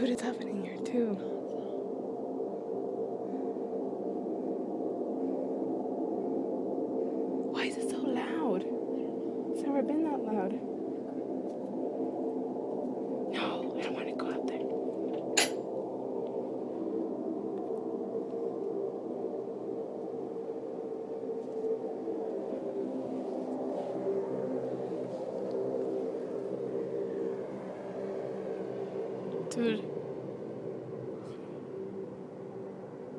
Dude, it's happening here too. Why is it so loud? It's never been that loud. No, I don't want to go out there. Dude.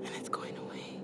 And it's going away.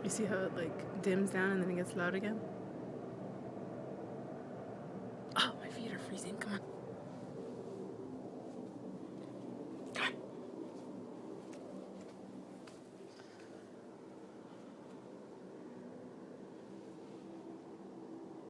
You see how it like dims down and then it gets loud again?